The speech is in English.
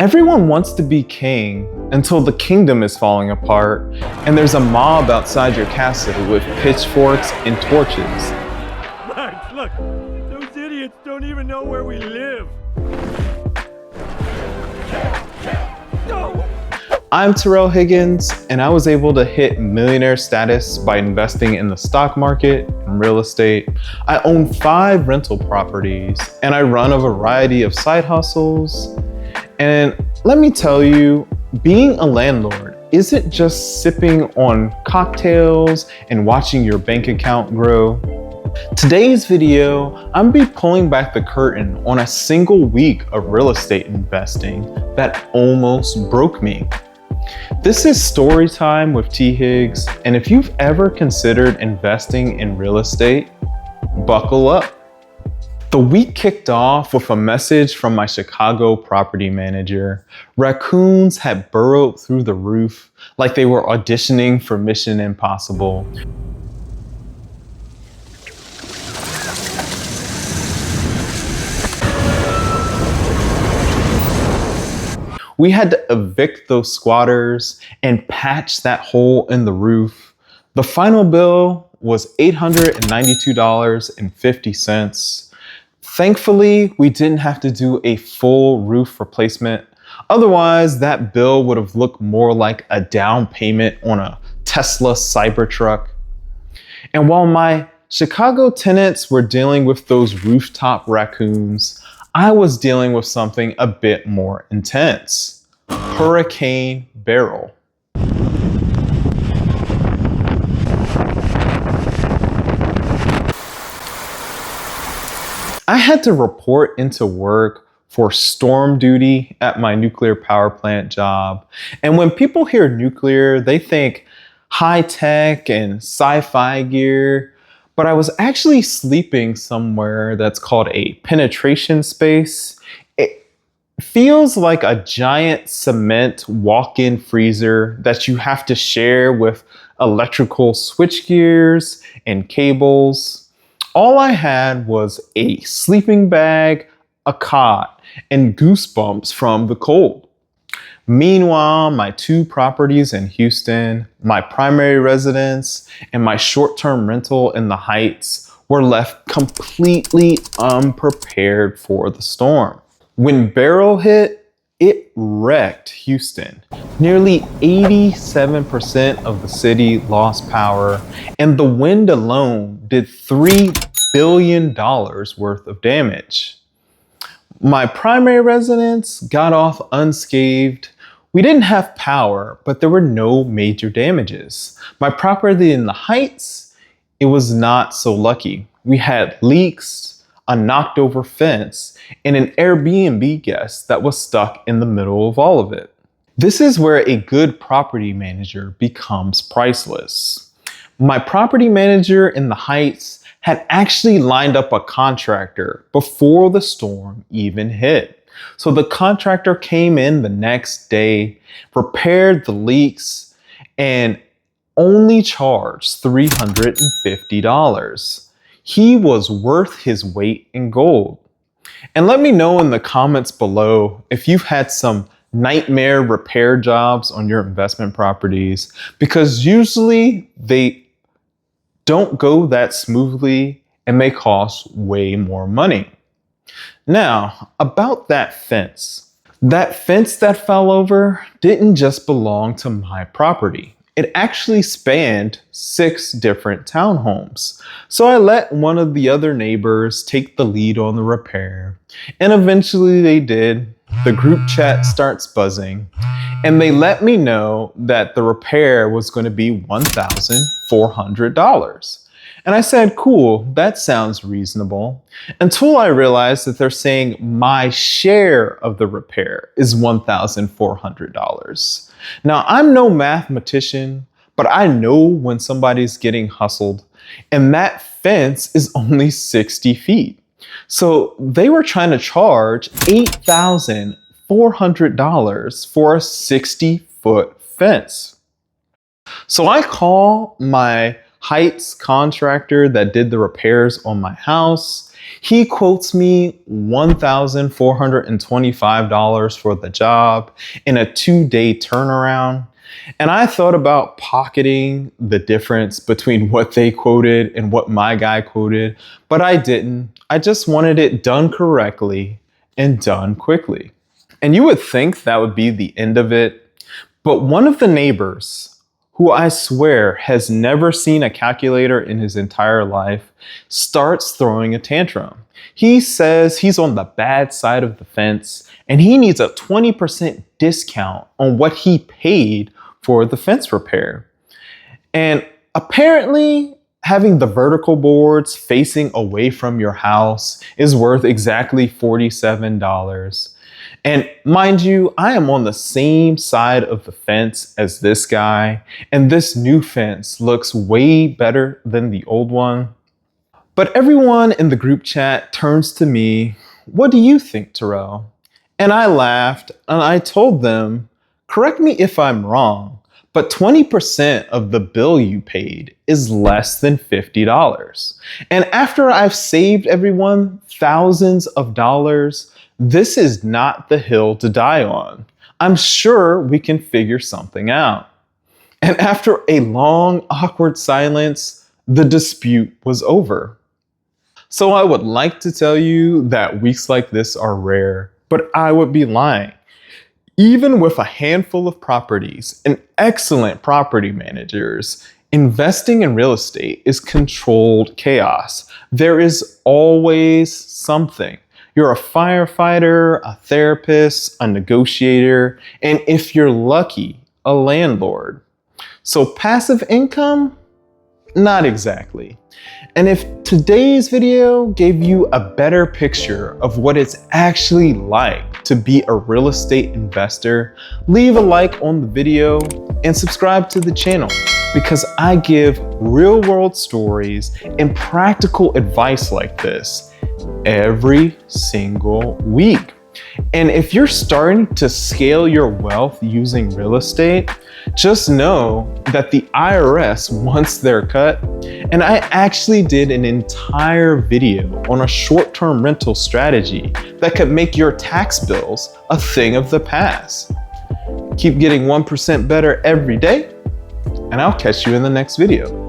Everyone wants to be king until the kingdom is falling apart and there's a mob outside your castle with pitchforks and torches. Max, look, those idiots don't even know where we live. No! I'm Terrell Higgins, and I was able to hit millionaire status by investing in the stock market and real estate. I own 5 rental properties, and I run a variety of side hustles. And let me tell you, being a landlord isn't just sipping on cocktails and watching your bank account grow. Today's video, I'm gonna be pulling back the curtain on a single week of real estate investing that almost broke me. This is story time with T. Higgs, and if you've ever considered investing in real estate, buckle up. The week kicked off with a message from my Chicago property manager. Raccoons had burrowed through the roof like they were auditioning for Mission Impossible. We had to evict those squatters and patch that hole in the roof. The final bill was $892.50. Thankfully, we didn't have to do a full roof replacement. Otherwise, that bill would have looked more like a down payment on a Tesla Cybertruck. And while my Chicago tenants were dealing with those rooftop raccoons, I was dealing with something a bit more intense. Hurricane Beryl. I had to report into work for storm duty at my nuclear power plant job. And when people hear nuclear, they think high tech and sci-fi gear. But I was actually sleeping somewhere that's called a penetration space. It feels like a giant cement walk-in freezer that you have to share with electrical switch gears and cables. All I had was a sleeping bag, a cot, and goosebumps from the cold. Meanwhile, my 2 properties in Houston, my primary residence, and my short-term rental in the Heights were left completely unprepared for the storm. When Beryl hit, it wrecked Houston. Nearly 87% of the city lost power, and the wind alone did $3 billion worth of damage. My primary residence got off unscathed. We didn't have power, but there were no major damages. My property in the Heights, it was not so lucky. We had leaks, a knocked over fence, and an Airbnb guest that was stuck in the middle of all of it. This is where a good property manager becomes priceless. My property manager in the Heights had actually lined up a contractor before the storm even hit. So the contractor came in the next day, repaired the leaks, and only charged $350. He was worth his weight in gold. And let me know in the comments below if you've had some nightmare repair jobs on your investment properties, because usually they don't go that smoothly and may cost way more money. Now, about that fence. That fence that fell over didn't just belong to my property. It actually spanned 6 different townhomes. So I let one of the other neighbors take the lead on the repair. And eventually they did. The group chat starts buzzing. And they let me know that the repair was going to be $1,400. And I said, cool, that sounds reasonable. Until I realized that they're saying my share of the repair is $1,400. Now, I'm no mathematician, but I know when somebody's getting hustled, and that fence is only 60 feet. So they were trying to charge $8,400 for a 60-foot fence. So I call my Heights contractor that did the repairs on my house. He quotes me $1,425 for the job in a 2-day turnaround. And I thought about pocketing the difference between what they quoted and what my guy quoted, but I didn't. I just wanted it done correctly and done quickly. And you would think that would be the end of it, but one of the neighbors, who I swear has never seen a calculator in his entire life, starts throwing a tantrum. He says he's on the bad side of the fence and he needs a 20% discount on what he paid for the fence repair. And apparently, having the vertical boards facing away from your house is worth exactly $47. And mind you, I am on the same side of the fence as this guy, and this new fence looks way better than the old one. But everyone in the group chat turns to me, "What do you think, Terrell?" And I laughed and I told them, "Correct me if I'm wrong, but 20% of the bill you paid is less than $50. And after I've saved everyone thousands of dollars, this is not the hill to die on. I'm sure we can figure something out." And after a long, awkward silence, the dispute was over. So I would like to tell you that weeks like this are rare, but I would be lying. Even with a handful of properties and excellent property managers, investing in real estate is controlled chaos. There is always something. You're a firefighter, a therapist, a negotiator, and if you're lucky, a landlord. So passive income? Not exactly. And if today's video gave you a better picture of what it's actually like to be a real estate investor, leave a like on the video and subscribe to the channel, because I give real world stories and practical advice like this every single week. And if you're starting to scale your wealth using real estate, just know that the IRS wants their cut. And I actually did an entire video on a short-term rental strategy that could make your tax bills a thing of the past. Keep getting 1% better every day, and I'll catch you in the next video.